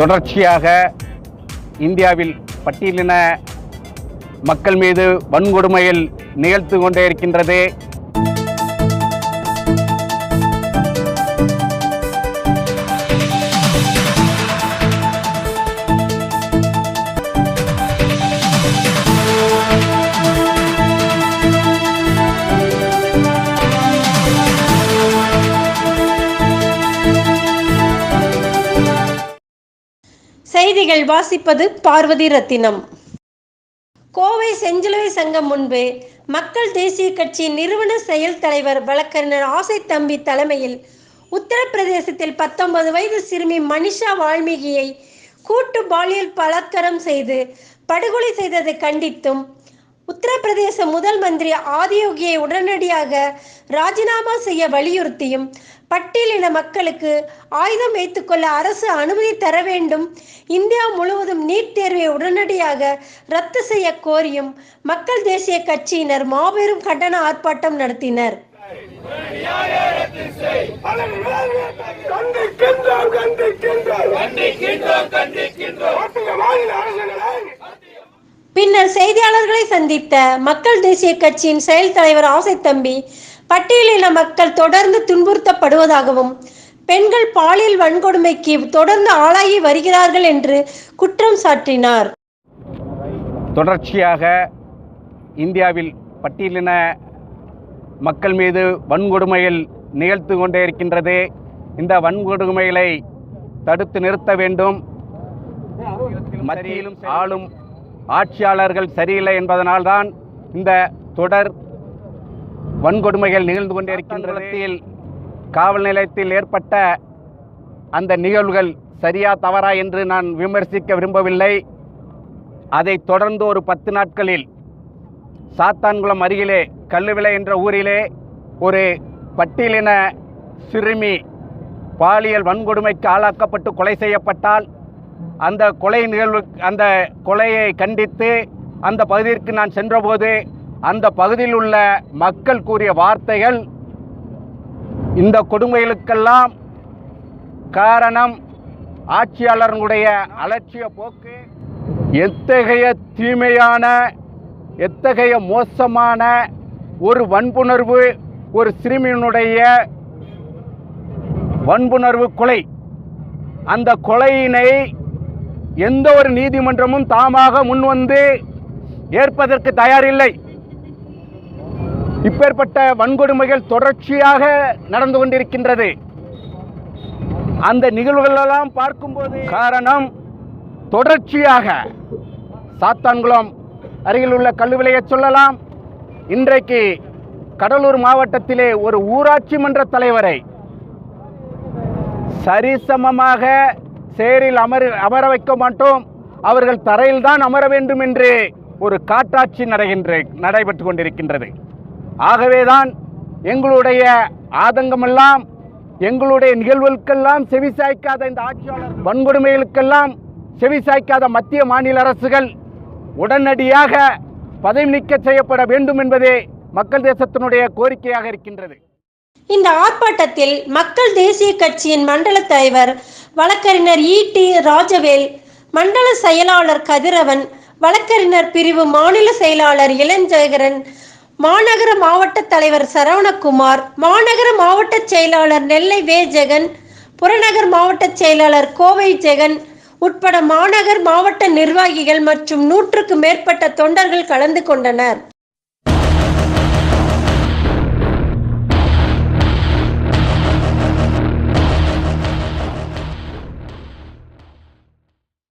தொடர்ச்சியாக இந்தியாவில் பட்டியலின மக்கள் மீது வன்கொடுமைகள் நிகழ்த்து கொண்டே இருக்கின்றது. செய்திகள் வாசிப்பது பார்வதி ரத்தினம். கோவை செஞ்சிலுவை சங்கம் முன்பு மக்கள் தேசிய கட்சியின் நிறுவன செயல் தலைவர் வழக்கறிஞர் ஆசை தம்பி தலைமையில் உத்தரப்பிரதேசத்தில் 19 வயது சிறுமி மனிஷா வால்மீகியை கூட்டு பாலியல் பலாத்காரம் செய்து படுகொலை செய்ததை கண்டித்தும் உத்தரப்பிரதேச முதல் மந்திரி ஆதியோகியை உடனடியாக ராஜினாமா செய்ய வலியுறுத்தியும் பட்டியலின மக்களுக்கு ஆயுதம் வைத்துக்கொள்ள அரசு அனுமதி தர வேண்டும், இந்தியா முழுவதும் நீட் தேர்வை உடனடியாக ரத்து செய்ய கோரியும் மக்கள் தேசிய கட்சியினர் மாபெரும் கண்டன ஆர்ப்பாட்டம் நடத்தினர். பின்னர் செய்தியாளர்களை சந்தித்த மக்கள் தேசிய கட்சியின் செயல் தலைவர் ஆசை தம்பி, பட்டியலின மக்கள் தொடர்ந்து துன்புறுத்தப்படுவதாகவும் பெண்கள் பாலியல் வன்கொடுமைக்கு தொடர்ந்து ஆளாகி வருகிறார்கள் என்று குற்றம் சாட்டினார். தொடர்ச்சியாக இந்தியாவில் பட்டியலின மக்கள் மீது வன்கொடுமைகள் நிகழ்த்து கொண்டே இருக்கின்றது. இந்த வன்கொடுமைகளை தடுத்து நிறுத்த வேண்டும். மத்தியிலும் ஆளும் ஆட்சியாளர்கள் சரியில்லை என்பதனால்தான் இந்த தொடர் வன்கொடுமைகள் நிகழ்ந்து கொண்டிருக்கின்ற காவல் நிலையத்தில் ஏற்பட்ட அந்த நிகழ்வுகள் சரியா தவறா என்று நான் விமர்சிக்க விரும்பவில்லை. அதை தொடர்ந்து ஒரு 10 நாட்களில் சாத்தான்குளம் அருகிலே கல்லுவிளை என்ற ஊரிலே ஒரு பட்டியலின சிறுமி பாலியல் வன்கொடுமைக்கு ஆளாக்கப்பட்டு கொலை செய்யப்பட்டால் அந்த கொலையை கண்டித்து அந்த பகுதிக்கு நான் சென்றபோது அந்த பகுதியில் உள்ள மக்கள் கூறிய வார்த்தைகள், இந்த கொடுமைகளுக்கெல்லாம் காரணம் ஆட்சியாளர்களுடைய அலட்சிய போக்கு, எத்தகைய தீமையான எத்தகைய மோசமான ஒரு வன்புணர்வு, ஒரு சிறுமியினுடைய வன்புணர்வு கொலை. அந்த கொலையினை எந்த ஒரு நீதிமன்றமும் தாமாக முன்வந்து ஏற்பதற்கு தயாரில்லை. இப்பேற்பட்ட வன்கொடுமைகள் தொடர்ச்சியாக நடந்து கொண்டிருக்கின்றது. அந்த நிகழ்வுகளெல்லாம் பார்க்கும்போது காரணம் தொடர்ச்சியாக சாத்தான்குளம் அருகில் உள்ள கல்லுவிளையை சொல்லலாம். இன்றைக்கு கடலூர் மாவட்டத்திலே ஒரு ஊராட்சி மன்ற தலைவரை சரிசமமாக சேரில் அமர வைக்க மாட்டோம், அவர்கள் தரையில் தான் அமர வேண்டும் என்று ஒரு காட்டாட்சி நடைபெற்று கொண்டிருக்கின்றது. ஆகவேதான் எங்களுடைய ஆதங்கமெல்லாம், எங்களுடைய நிகழ்வுகளுக்கெல்லாம் செவிசாய்க்காத இந்த ஆட்சியாளர் வன்கொடுமைகளுக்கெல்லாம் செவிசாய்க்காத மத்திய மாநில அரசுகள் உடனடியாக பதவி நீக்கம் செய்யப்பட வேண்டும் என்பதே மக்கள் தேசத்தினுடைய கோரிக்கையாக இருக்கின்றது. இந்த ஆர்ப்பாட்டத்தில் மக்கள் தேசிய கட்சியின் மண்டல தலைவர் வழக்கறிஞர் ஈ.டி. ராஜவேல், மண்டல செயலாளர் கதிரவன், வழக்கறிஞர் பிரிவு மாநில செயலாளர் இளஞ்சேகரன், மாநகர மாவட்ட தலைவர் சரவணகுமார், மாநகர மாவட்ட செயலாளர் நெல்லை வே. ஜெகன், புறநகர் மாவட்ட செயலாளர் கோவை ஜெகன் உட்பட மாநகர் மாவட்ட நிர்வாகிகள் மற்றும் 100க்கும் மேற்பட்ட தொண்டர்கள் கலந்து கொண்டனர்.